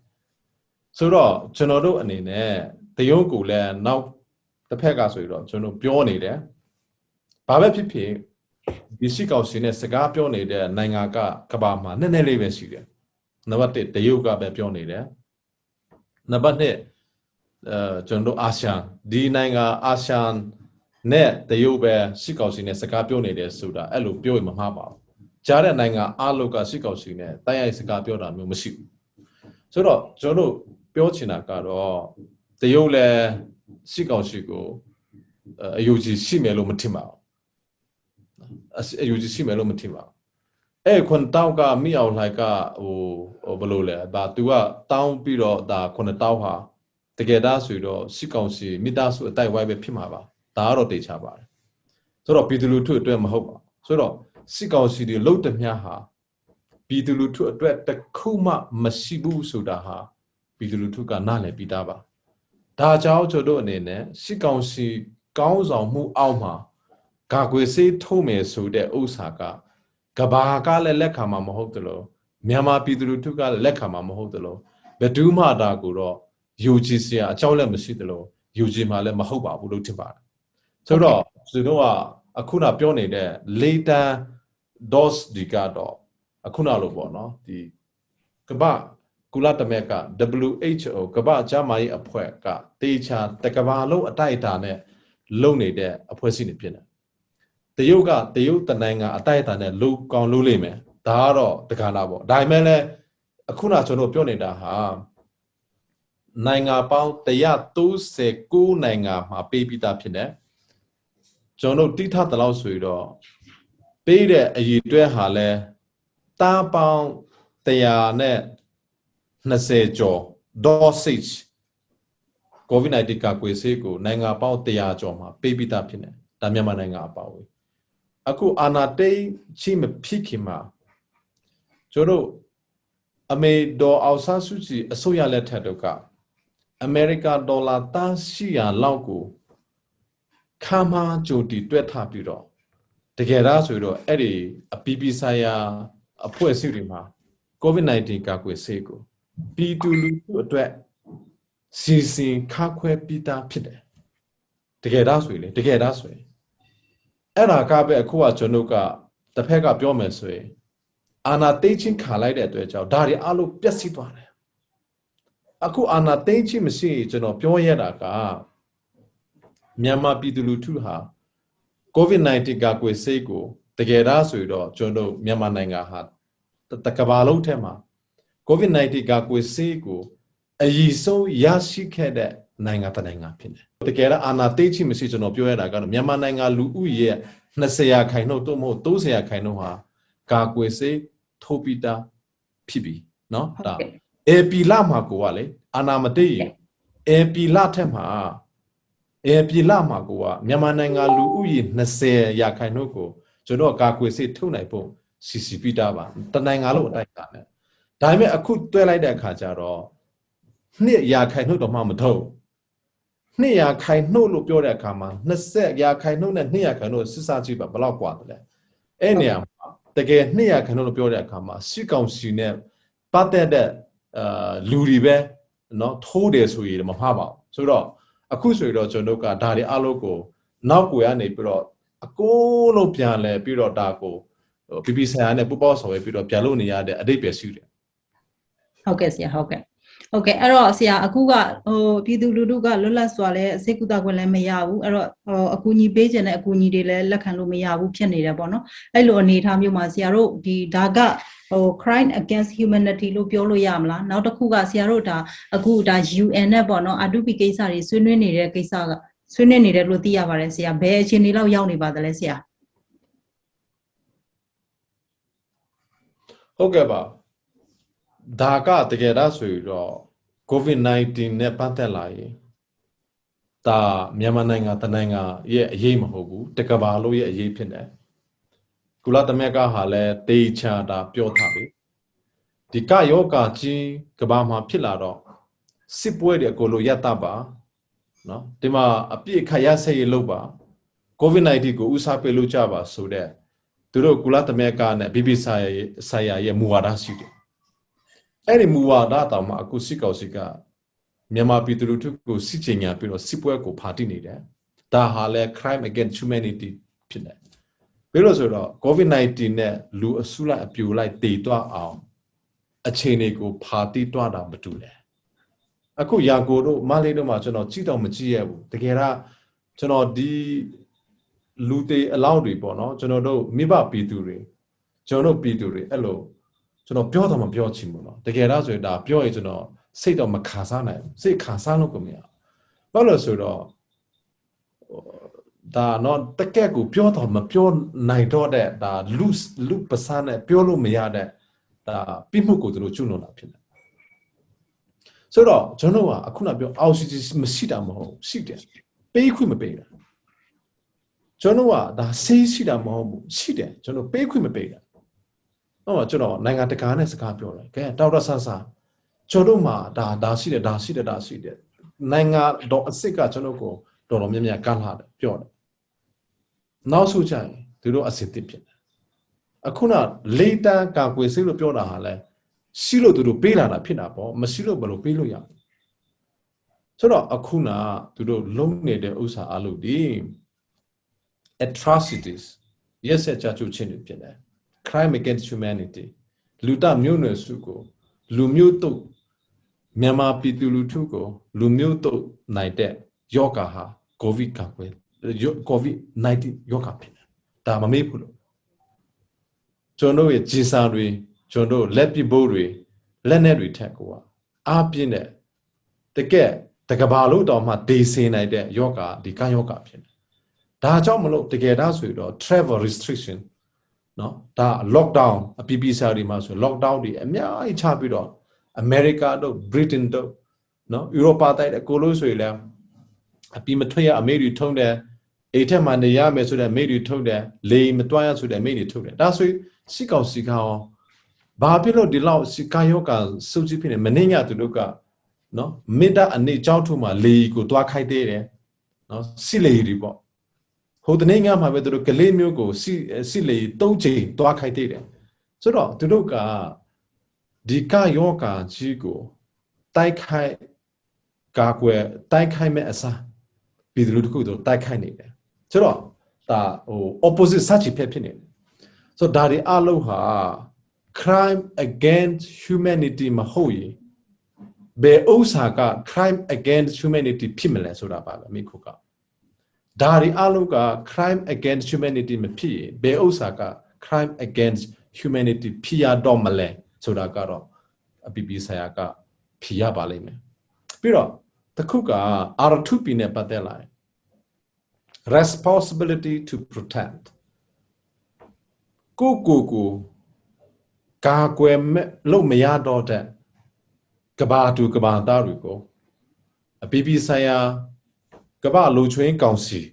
ဆိုတော့ကျွန်တော်တို့အနေနဲ့တရုတ်ကိုလည်းနောက်တစ်ဖက်ကဆိုတော့ကျွန်တော်ပြောနေတယ်ဘာပဲဖြစ်ဖြစ်ဒီစစ်ကောင်စီနဲ့စကားပြောနေတဲ့နိုင်ငံကကဘာမှာနည်းနည်းလေးပဲရှိတယ်နံပါတ်1တရုတ်ကပဲပြောနေတယ်နံပါတ်2ကျွန်တော်အာဆီယံဒီနိုင်ငံအာဆီယံနဲ့တရုတ်ပဲစစ်ကောင်စီနဲ့စကားပြောနေတယ်ဆိုတာအဲ့လိုပြောရင်မမှားပါဘူးကြားတဲ့နိုင်ငံအားလုံးကစစ်ကောင်စီနဲ့တိုက်ရိုက်စကားပြောတာမျိုးမရှိဘူးဆိုတော့ကျွန်တော်ပြောချင်တာကတော့တရုတ်လည်းစစ်ကောင်စီကိုအယူကြီးရှိမယ်လို့မထင်ပါဘူးအယူကြီးရှိမယ်လို့မထင်ပါဘူးအဲ့ခွန်တောက်ကမိအောင်လိုက်ကဟိုဘယ်လိုလဲဒါ तू ကတောင်းပြီးတော့ဒါခွန်တောက်ဟာတကယ်ဒါဆိုတော့စစ်ကောင်စီမိသားစုအတိုက်ဝိုင်းပဲဖြစ်မှာပါဒါကတော့တေချာပါတယ်ဆိုတော့ပြည်သူလူထုအတွက်မဟုတ်ပါဆိုတော့စစ်ကောင်စီတွေလှုပ်တမျှဟာပြည်သူလူထုအတွက်တခုမှမရှိဘူးဆိုတာဟာ ပြည်သူလူထုကနားလည်ပြီးသားပါဒါကြောင့်ကျွန်တော်အနေနဲ့စစ်ကောင်စီကောင်းဆောင်မှုအောက်မှာကာကွယ်ဆေးထုတ်မယ်ဆိုတဲ့ဥစ္စာကကဘာကလည်းလက်ခံမှာမဟုတ်တယ်လို့မြန်မာပြည်သူလူထုကလည်းလက်ခံမှာမဟုတ်တယ်လို့ဘယ်သူမှဒါကိုတော့ယူကြည်စရာအကြောင်းလည်းမရှိတယ်လို့ယူကြည်မှလည်းမဟုတ်ပါဘူးလို့ထင်ပါတယ်ဆိုတော့သူတို့ကအခုနပြောနေတဲ့ later dose ဒီကတော့အခုနလို့ပေါ့နော်ဒီကမ္ဘာကုလသမဂ္ဂ WHO ကမ္ဘာ့ကျန်းမာရေးအဖွဲ့ကတေချာတကဘာလုံးအတိုက်အတာနဲ့လုံနေတဲ့အဖွဲ့အစည်းတွေဖြစ်နေတရုတ်တနိုင်ငံအတိုက်အတာနဲ့လုံကောင်းလို့လိမ့်မယ်ဒါကတော့တက္ကနာပေါ့ဒါပေမဲ့လည်းအခုနကျွန်တော်ပြောနေတာဟာနိုင်ငံပေါင်း139နိုင်ငံမှာပေးပြီးသားဖြစ်နေကျွန်တော်တိထတလောက်ဆိုတော့ပေးတဲ့အရေးတွဲဟာလဲတားပေါင်း120ကျော် dosage COVID-19 ကကွေဆေးကိုနိုင်ငံပေါင်း100ကျော်မှာပေးပြီးသားဖြစ်နေဒါမြန်မာနိုင်ငံအပါအဝင်အခုအာနာတိတ်ချိမဖြစ်ခင်မှာကျွန်တော်အမေဒေါ်အောင်ဆန်းစုကြည်အစိုးရလက်ထက်တော့ကအမေရိကန်ဒေါ်လာ100လောက်ကိုခါမကြိုတီတွက်ထပြီးတော့တကယ်ဒါဆိုတော့အဲ့ဒီအပီပီဆိုင်ရာအဖွဲ့အစည်းတွေမှာ COVID-19 ကာကွယ်ဆေးကိုပြည်သူလူထုအတွက်စီစဉ်ခါခွဲပြီးသားဖြစ်တယ်တကယ်ဒါဆိုရင်တကယ်ဒါဆိုရင်အဲ့ဒါကပဲအခုကကျွန်တော်ကတစ်ဖက်ကပြောမယ်ဆိုရင်အာနာသိချင်းခါလိုက်တဲ့အတွက်ကြောင့်ဒါတွေအလုံးပြက်စီးသွားတယ်အခုအာနာသိချင်းမရှိကျွန်တော်ပြောရတာကမြန်မာပြည်သူလူထုဟာ COVID-19 ကာကွယ်ဆေးကိုတကယ်ဒါဆိုတော့ကျွန်တော်မြန်မာနိုင်ငံဟာတကဘာလုံးထဲမှာ COVID-19 ကာကွယ်ဆေးကိုအရေးဆုံးရရှိခဲ့တဲ့နိုင်ငံတစ်နိုင်ငံဖြစ်တယ်တကယ်တော့အာဏာသိမ်းခြင်းမရှိကျွန်တော်ပြောရတာကတော့မြန်မာနိုင်ငံလူဦးရေ20%ခိုင်နှုန်းတော့မဟုတ်30%ခိုင်နှုန်းဟာကာကွယ်ဆေးထိုးပြီးသားဖြစ်ပြီเนาะဒါAP လမှာကိုကလေအာဏာမသိရင် AP လထက်မှာAP လမှာကိုကမြန်မာနိုင်ငံလူဦးရေ20%ခိုင်နှုန်းကိုကျွန်တော်ကာကွယ်ဆေးထုတ်နိုင်ဖို့စီစီပြီးသားပါတနိုင်ငံလုံးအတိုက်အတာနဲ့ဒါပေမဲ့အခုတွဲလိုက်တဲ့အခါကျတော့200ခိုင်နှုန်းတော့မှမထုတ်200ခိုင်နှုန်းလို့ပြောတဲ့အခါမှာ20ခိုင်နှုန်းနဲ့200ခိုင်နှုန်းစစ်စားကြည့်ပါဘယ်လောက်กว่าတယ်လဲအဲ့နေရာမှာတကယ်200ခိုင်နှုန်းလို့ပြောတဲ့အခါမှာစစ်ကောင်စီနဲ့ပတ်သက်တဲ့လူတွေပဲเนาะထိုးတယ်ဆိုရင်မမှားပါဘူးဆိုတော့အခုဆိုရင်တော့ကျွန်တော်ကဒါတွေအလုပ်ကိုနောက်ကိုရနေပြီးတော့အကုန်လုံးပြန်လဲပြီးတော့ဒါကိုPPဆရာနဲ့ပူပေါဆောင်ရပြီးတော့ပြန်လို့နေရတဲ့အတိတ်ပဲရှိတယ်ဟုတ်ကဲ့ဆရာဟုတ်ကဲ့အဲ့တော့ဆရာအခုကပြည်သူလူထုကလွတ်လပ်စွာလဲစိတ်ကူတာခွင့်လည်းမရဘူးအဲ့တော့အကူအညီပေးခြင်းနဲ့အကူအညီတွေလည်းလက်ခံလို့မရဘူးဖြစ်နေတယ်ပေါ့နော်အဲ့လိုအနေအထားမျိုးမှာဆရာတို့ဒီဒါကcrime against humanity လို့ပြောလို့ရမလားနောက်တစ်ခုကဆရာတို့ဒါအခုဒါ UN နဲ့ပေါ့နော် R2P ကိစ္စတွေဆွေးနွေးနေတဲ့ကိစ္စကဆွေးနွေးနေတယ်လို့သိရပါတယ်ဆရာဘယ်အခြေအနေလောက်ရောက်နေပါသလဲဆရာဟုတ်ကဲ့ပါဒါကတကယ်ဒါဆိုရင်တော့ COVID-19 နဲ့ပတ်သက်လာရင်ဒါမြန်မာနိုင်ငံတနိုင်ငံရဲ့အရေးမဟုတ်ဘူးတကဘာလုံးရဲ့အရေးဖြစ်တယ်ကုလသမဂ္ဂဟာလည်းတေချာတာပြောထားပြီဒီကယောဂကြီးကဘာမှာဖြစ်လာတော့စစ်ပွဲတွေအကုန်လုံးရပ်တပါနော်ဒီမှာအပြည့်ခရဆက်ရလုပ်ပါ COVID-19 ကိုဥစားပေးလို့ကြပါဆိုတဲ့သူတို့ကုလသမဂ္ဂနဲ့ BBC ဆိုင်ရာရဲ့မူဝါဒရှိတယ်အဲ့ဒီမူဝါဒတောင်မှအခုစစ်ကောင်စီကမြန်မာပြည်သူလူထုကိုစစ်ချင်ညာပြီးတော့စစ်ပွဲကိုဖာတိနေတယ်ဒါဟာလဲ crime against humanity ဖြစ်တယ်ဘယ်လိုဆိုတော့ COVID-19 နဲ့လူအစုလိုက်အပြိုလိုက်တည်သွားအောင်အခြေအနေကိုဖာတိသွားတာမတူလဲအခုရာကိုတို့မလေးတို့မှာကျွန်တော်ကြည့်တော့မကြည့်ရဘူးတကယ်တော့ကျွန်တော်ဒီလူတွေအလောက်တွေပေါ့နော်ကျွန်တော်တို့မိဘပြည်သူတွေကျွန်တော်တို့ပြည်သူတွေအဲ့လိုကျွန်တော်ပြောတော့မပြောချင်ဘူးเนาะတကယ်တော့ဆိုရင်ဒါပြောရင်ကျွန်တော်စိတ်တော့မခံစားနိုင်ဘူးစိတ်ခံစားလို့ကိုမရဘာလို့ဆိုတော့ဒါတော့တကယ်ကိုပြောတော့မပြောနိုင်တော့တဲ့ဒါလူပစနဲ့ပြောလို့မရတဲ့ဒါပြမှုကိုတို့ကျွလွန်တာဖြစ်တယ်ဆိုတော့ကျွန်တော်ကအခုနပြောအောက်ဆီဂျင်မရှိတာမဟုတ်ရှိတယ်ပေးခွင့်မပေးတာကျွန်တော်ကဒါဆေးရှိတာမဟုတ်ဘူးရှိတယ်ကျွန်တော်ပေးခွင့်မပေးတာဟုတ်ပါကျွန်တော်နိုင်ငံတကာနဲ့စကားပြောတယ်ကဲဒေါက်တာဆန်းဆန်း Chodoma da shi de nanga do asika chonoko do mya kan ha pyo now so chai do asiti pit akuna later ka kwe sei lo pyo da ha le shi lo do pe la da phit na po ma shi lo ba lo pe lo ya so do akuna do long ne de usa a lo di atrocities yes cha chu chin ni pit le crime against humanity luta myo ne su ko lu myo to Myanmar Pitu Tuko, Lumioto Naide, Yoga ha, COVID Kakwe, COVID-19 Yoga Pin. Dama Mapulo. Jono e Jisari, Jono, Lepi Bori, Lenary Tekua, Apine, the get, the Gabalu Doma, they say Naide, Yoga, the Kayoga Pin. Da Jomolo, the get us with travel restriction, no, da lockdown, a BBC Masu, lockdown the Emia, I chapido. America do Britain do no Europa tai de ko lo so le a pi ma thwe ya a me ri thong de a the ma ne ya me so de me ri thong de le ma twa ya so de me ri thong de da so si kaw si ka ba pi lo di law si ka yo ka su ji phi ne ma ne nya tu lo ka no me da ane chaw thu ma le ko twa khai de de no si le ri po ho de ne nga ma be tu lo ka le myo ko si le 3 chain twa khai de de so do tu lo ka Dika yoga jigo, tai kai gagwe, tai kai me asa, bidrukudo, tai kai nade. So, da opposite such a pepin. So, Dari aloha, crime against humanity mahoi, be osaka, crime against humanity pimele, so da baga, mikuka. Dari aloha, crime against humanity me be osaka, crime against humanity pia domale. So that got a BB Sayaka Pia Balime. Piro, the Kuka are two pine patella. Responsibility to protect. Kuku Kagwe lo mea daughter Kabatu Kabataruko. A BB Saya Kaba lo train council.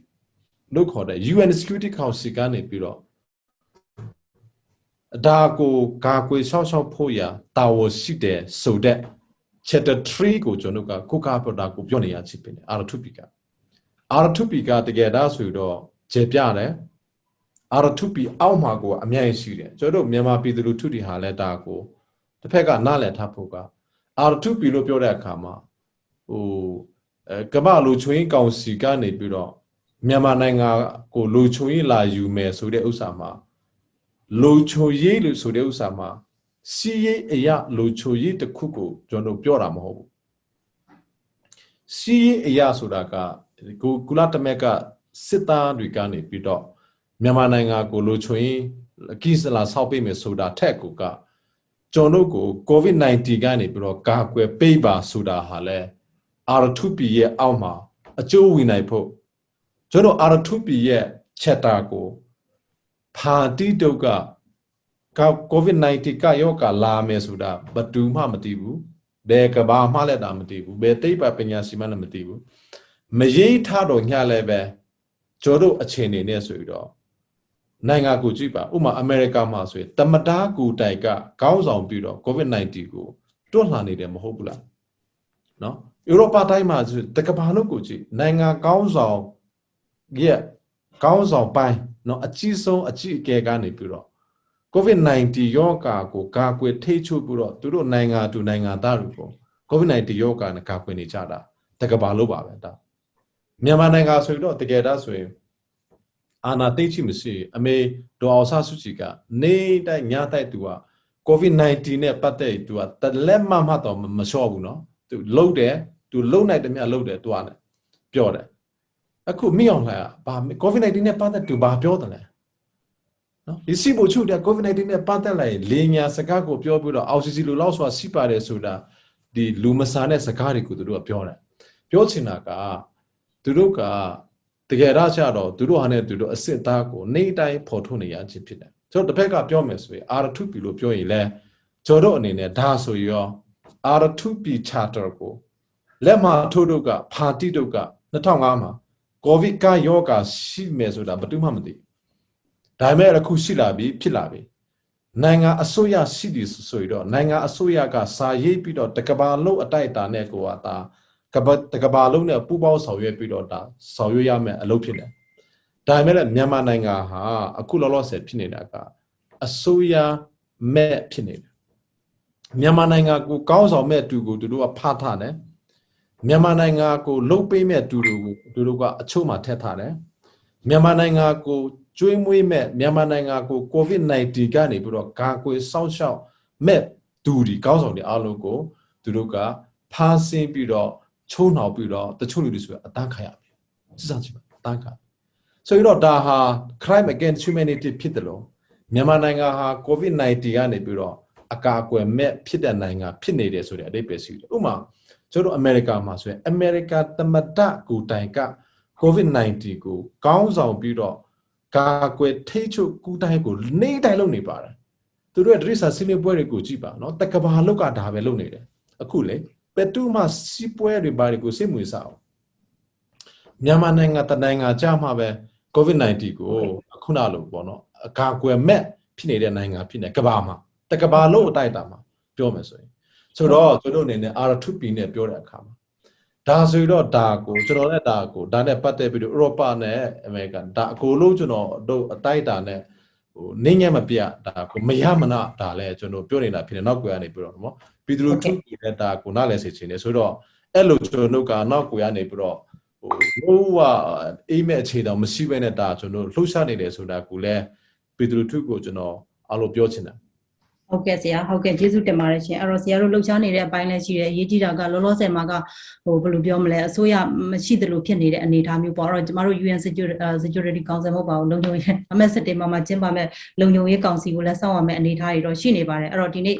Look how the UN Security Council Gane Piro. Dago Gagwe Shao Poya, Tao Side, so that Chapter 3 go Jonuka, Kuka Podago, Bionia Chipin, Aratupica. Aratupica to get us with Jepiane, Aratupi, Almago, Amia Syrian, Jodo, Mama Pidu Tudi Hale Dago, the Pega Nale Tapoga, Aratupi Lopioda Kama, O Gabalu Chuin Council Gane Bureau, Mama Nanga, go Luchuin La Yume, so de Usama. Locho ye so de usama, see ye a locho ye the cuckoo, Jono Piora Moho. See ye a sodaka, go Gulatameka, Sita Rigani Pido, Miamananga go lochoin, Kisela Salpime soda tekuka, Jonogo, COVID-19 Gani Bro, Gakwe, Beba Suda Hale, Aratupi ye Alma, a Joe Winaipo, Jono Aratupi ye Chetago. Party doga COVID-19 ka yoga la me suda but do ma matibu be ka ba ma le da matibu be tei pa panya si ma na matibu ma yei tha do nya le be jo do achin ne ne so do nainga ko ji ba uma America ma so tamada ku tai ka kaung saung pi do COVID-19 ko twat hla ne de ma hot bu la no Europa tai ma so ta ka ba lo ko ji nainga kaung saung ye kaung saung pai no a chi so a chi ke ga ne pi do COVID-19 yoga ko ka kwe thei chu pu do tu do nainga tu nainga da ru ko COVID-19 yoga na ka kwe ni cha da ta ka ba lo ba ba da Myanmar nainga so do tike da so yin ana tei chi msi ame do aw sa su chi ka nei tai nya tai tu wa COVID-19 ne pat tai tu wa ta let ma to ma shaw bu no tu lou de tu lou nai de mya lou de tu wa ne pyo de aku mi ong la ba COVID-19 ne pat tu ba pyo de le no isi bo chu de COVID-19 ne pat lai le nya saka ko pyo bu do oxygen lu law so si pa de so da di lu ma sa ne saka ri ko tu do pyo de pyo chin na ka tu do kaတကယ်တော့ကျတော့သူတို့ဟာနဲ့သူတို့အစစ်သားကိုနေတိုင်းပေါ်ထုတ်နေရခြင်းဖြစ်တယ်ဆိုတော့တစ်ဖက်ကပြောမယ်ဆိုရင် R2P လို့ပြောရင်လဲကျွန်တော်အနေနဲ့ဒါဆိုရော R2P charter ကိုလက်မှာထိုးတို့ကဖာတိတို့က2005မှာကိုဗစ်ကရောဂါရှိမယ်ဆိုတာဘယ်သူမှမသိဒါပေမဲ့အခုရှိလာပြီဖြစ်လာပြီ နိုင်ငံအစိုးရရှိသည်ဆိုရင်တော့နိုင်ငံအစိုးရကစာရေးပြီးတော့တကဘာလုံးအတိုက်အတာနဲ့ကိုကဒါတကဘာလုံးနဲ့ပူးပေါင်းဆောင်ရွက်ပြီးတော့ဒါဆောင်ရွက်ရမယ်အလုပ်ဖြစ်တယ်ဒါပေမဲ့လည်းမြန်မာနိုင်ငံဟာအခုလောလောဆယ်ဖြစ်နေတာကအစိုးရမဲ့ဖြစ်နေတယ်မြန်မာနိုင်ငံကိုကောင်းဆောင်မဲ့တူကိုသူတို့ကဖားထားတယ်မြန်မာနိုင်ငံကိုလုံပေးမဲ့တူကိုသူတို့ကအချို့မှထက်ထားတယ်မြန်မာနိုင်ငံကိုကျွေးမွေးမဲ့မြန်မာနိုင်ငံကို COVID-19 ကနေပြီးတော့ဂါကွယ်စောင့်ရှောက်မဲ့တူဒီကောင်းဆောင်တွေအားလုံးကိုသူတို့ကဖားဆင်းပြီးတော့ချိုးနှောင်ပြီးတော့တချို့လူတွေဆိုအတန်းခါရမယ်စစ်ဆောင်ကြည့်ပါအတန်းခါဆိုတော့ဒါဟာ crime against humanity ဖြစ်တယ်လို့မြန်မာနိုင်ငံဟာ COVID-19 ကနေပြီးတော့အကာအကွယ်မဲ့ဖြစ်တဲ့နိုင်ငံဖြစ်နေတယ်ဆိုတဲ့အဓိပ္ပာယ်ရှိတယ်ဥပမာကျွန်တော်အမေရိကန်မှာဆိုရင်အမေရိကန်သမ္မတကိုတိုင်က COVID-19 ကိုကောင်းဆောင်ပြီးတော့ကာကွယ်ထိတ်ချုပ်ကူတိုင်းကိုနေတိုင်းလုပ်နေပါတယ်သူတို့ရဲ့ဒရိစာစီးနေပွဲတွေကိုကြည့်ပါနော်တကဘာလောက်ကဒါပဲလုပ်နေတယ်အခုလေပတူးမှစီးပွဲတွေဘာတွေကိုစိတ်ဝင်စားအောင်မြန်မာနိုင်ငံတနိုင်ငံကြမှာပဲ COVID-19 ကိုခုနလိုပေါ့နော်အကာအကွယ်မဲ့ဖြစ်နေတဲ့နိုင်ငံဖြစ်နေကဘာမှာတကဘာလုံးအတိုက်အတာမှာပြောမယ်ဆိုရင်ဆိုတော့ကျွန်တော်အနေနဲ့ R2P နဲ့ပြောတဲ့အခါမှာဒါဆိုတော့ဒါကိုကျွန်တော်လည်းဒါနဲ့ပတ်သက်ပြီးတော့ဥရောပနဲ့အမေရိကန်ဒါအကိုလုံးကျွန်တော်တို့အတိုက်အတာနဲ့ဟိုနေငယ်မပြဒါကိုမရမနာဒါလည်းကျွန်တော်ပြောနေတာဖြစ်နေနောက်ကိုရနေပြီးတော့နော်ပြည်သူလူထုတွေဒါကိုနားလည်စေချင်တယ်ဆိုတော့အဲ့လိုကျွန်တော်ကနောက်ကိုရနေပြီးတော့ဟိုလို့ကအိမ်မဲ့အခြေတောင်မရှိဘဲနဲ့ဒါကျွန်တော်လှုပ်ရှားနေတယ်ဆိုတာကိုလည်းပြည်သူလူထုကိုကျွန်တော်အားလို့ပြောချင်တယ်ဟုတ်ကဲ့ဆရာဟုတ်ကဲ့ကျေးဇူးတင်ပါတယ်ရှင်အဲ့တော့ဆရာတို့လှုပ်ရှားနေတဲ့အပိုင်းလည်းရှိတယ်အရေးကြီးတာကလောလောဆယ်မှာကဟိုဘယ်လိုပြောမလဲအစိုးရမရှိသလိုဖြစ်နေတဲ့အနေအထားမျိုးပေါ့အဲ့တော့ကျမတို့ UN Security Council မဟုတ်ပါဘူးလုံခြုံရေးအမက်စက်တင်မှာကျင်းပမဲ့လုံခြုံရေးကောင်စီကိုလည်းစောင့်ရမယ့်အနေအထားတွေတော့ရှိနေပါတယ်အဲ့တော့ဒီနေ့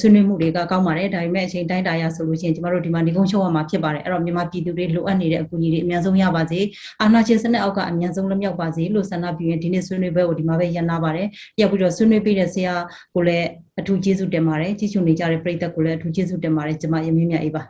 ဆွေးနွေးမှုတွေကကောင်းပါတယ်ဒါပေမဲ့အချိန်တိုင်းတာရဆိုလို့ရှိရင်ကျမတို့ဒီမှာနေကုန်းချုပ်ရမှာဖြစ်ပါတယ်အဲ့တော့မြန်မာပြည်သူတွေလိုအပ်နေတဲ့အကူအညီတွေအများဆုံးရပါစေအာဏာရှင်စနစ်အောက်ကအများဆုံးလွတ်မြောက်ပါစေလို့ဆန္ဒပြုရင်ဒီနေ့ဆွေးနွေးပွဲကိုဒီမှာပဲရပ်နာပါတယ်ရပ်ပြီးတော့ဆွေးနွေးပေးတဲ့ဆရာကိုလည်းအထူးကျေးဇူးတင်ပါတယ်ကြည့်ရှုနေကြတဲ့ပရိသတ်ကိုလည်းအထူးကျေးဇူးတင်ပါတယ်ကျွန်မရမင်းမြတ်အေးပါ